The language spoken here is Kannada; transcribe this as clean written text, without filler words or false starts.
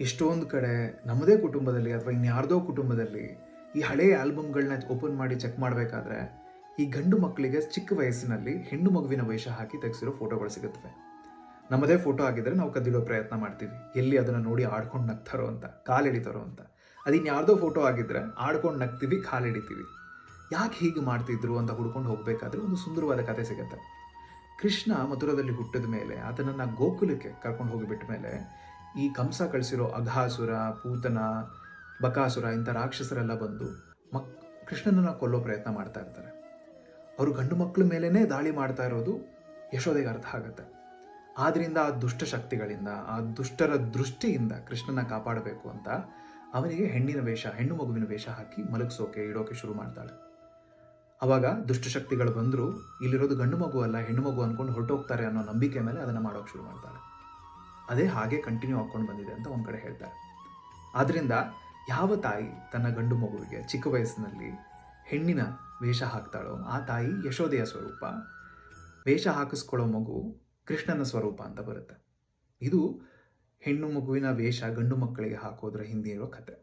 ಎಷ್ಟೊಂದು ಕಡೆ ನಮ್ಮದೇ ಕುಟುಂಬದಲ್ಲಿ ಅಥವಾ ಇನ್ಯಾರ್ದೋ ಕುಟುಂಬದಲ್ಲಿ ಈ ಹಳೆಯ ಆಲ್ಬಮ್ಗಳನ್ನ ಓಪನ್ ಮಾಡಿ ಚೆಕ್ ಮಾಡಬೇಕಾದ್ರೆ ಈ ಗಂಡು ಮಕ್ಕಳಿಗೆ ಚಿಕ್ಕ ವಯಸ್ಸಿನಲ್ಲಿ ಹೆಣ್ಣು ಮಗುವಿನ ವೇಷ ಹಾಕಿ ತೆಗೆಸಿರೋ ಫೋಟೋಗಳು ಸಿಗುತ್ತವೆ. ನಮ್ಮದೇ ಫೋಟೋ ಆಗಿದ್ರೆ ನಾವು ಕದ್ದಿಡೋ ಪ್ರಯತ್ನ ಮಾಡ್ತೀವಿ, ಎಲ್ಲಿ ಅದನ್ನು ನೋಡಿ ಆಡ್ಕೊಂಡು ನಗ್ತಾರೋ ಅಂತ, ಕಾಲೆಳಿತಾರೋ ಅಂತ. ಅದು ಇನ್ಯಾರ್ದೋ ಫೋಟೋ ಆಗಿದ್ರೆ ಆಡ್ಕೊಂಡು ನಗ್ತೀವಿ, ಕಾಲೆಳಿತೀವಿ. ಯಾಕೆ ಹೀಗೆ ಮಾಡ್ತಿದ್ರು ಅಂತ ಹುಡ್ಕೊಂಡು ಹೋಗಬೇಕಾದ್ರೆ ಒಂದು ಸುಂದರವಾದ ಕಥೆ ಸಿಗುತ್ತೆ. ಕೃಷ್ಣ ಮಥುರದಲ್ಲಿ ಹುಟ್ಟಿದ ಮೇಲೆ ಆತನನ್ನು ಗೋಕುಲಕ್ಕೆ ಕರ್ಕೊಂಡು ಹೋಗಿಬಿಟ್ಟ ಮೇಲೆ ಈ ಕಂಸ ಕಳಿಸಿರೋ ಅಘಾಸುರ, ಪೂತನ, ಬಕಾಸುರ ಇಂಥ ರಾಕ್ಷಸರೆಲ್ಲ ಬಂದು ಕೃಷ್ಣನನ್ನು ಕೊಲ್ಲೋ ಪ್ರಯತ್ನ ಮಾಡ್ತಾ ಇರ್ತಾರೆ. ಅವರು ಗಂಡು ಮಕ್ಕಳ ಮೇಲೇ ದಾಳಿ ಮಾಡ್ತಾ ಇರೋದು ಯಶೋದೆಗೆ ಅರ್ಥ ಆಗುತ್ತೆ. ಆದ್ದರಿಂದ ಆ ದುಷ್ಟ ಶಕ್ತಿಗಳಿಂದ, ಆ ದುಷ್ಟರ ದೃಷ್ಟಿಯಿಂದ ಕೃಷ್ಣನ ಕಾಪಾಡಬೇಕು ಅಂತ ಅವನಿಗೆ ಹೆಣ್ಣು ಮಗುವಿನ ವೇಷ ಹಾಕಿ ಮಲಗಿಸೋಕೆ ಇಡೋಕೆ ಶುರು ಮಾಡ್ತಾಳೆ. ಅವಾಗ ದುಷ್ಟಶಕ್ತಿಗಳು ಬಂದರೂ ಇಲ್ಲಿರೋದು ಗಂಡು ಮಗು ಅಲ್ಲ ಹೆಣ್ಣು ಮಗು ಅಂದ್ಕೊಂಡು ಹೊರಟೋಗ್ತಾರೆ ಅನ್ನೋ ನಂಬಿಕೆ ಮೇಲೆ ಅದನ್ನು ಮಾಡೋಕೆ ಶುರು ಮಾಡ್ತಾಳೆ. ಅದೇ ಹಾಗೆ ಕಂಟಿನ್ಯೂ ಹಾಕ್ಕೊಂಡು ಬಂದಿದೆ ಅಂತ ಒಂದು ಕಡೆ ಹೇಳ್ತಾರೆ. ಆದ್ದರಿಂದ ಯಾವ ತಾಯಿ ತನ್ನ ಗಂಡು ಮಗುವಿಗೆ ಚಿಕ್ಕ ವಯಸ್ಸಿನಲ್ಲಿ ಹೆಣ್ಣಿನ ವೇಷ ಹಾಕ್ತಾಳೋ ಆ ತಾಯಿ ಯಶೋದೆಯ ಸ್ವರೂಪ, ವೇಷ ಹಾಕಿಸ್ಕೊಳ್ಳೋ ಮಗು ಕೃಷ್ಣನ ಸ್ವರೂಪ ಅಂತ ಬರುತ್ತೆ. ಇದು ಹೆಣ್ಣು ಮಗುವಿನ ವೇಷ ಗಂಡು ಮಕ್ಕಳಿಗೆ ಹಾಕೋದ್ರ ಹಿಂದೆ ಇರೋ ಕತೆ.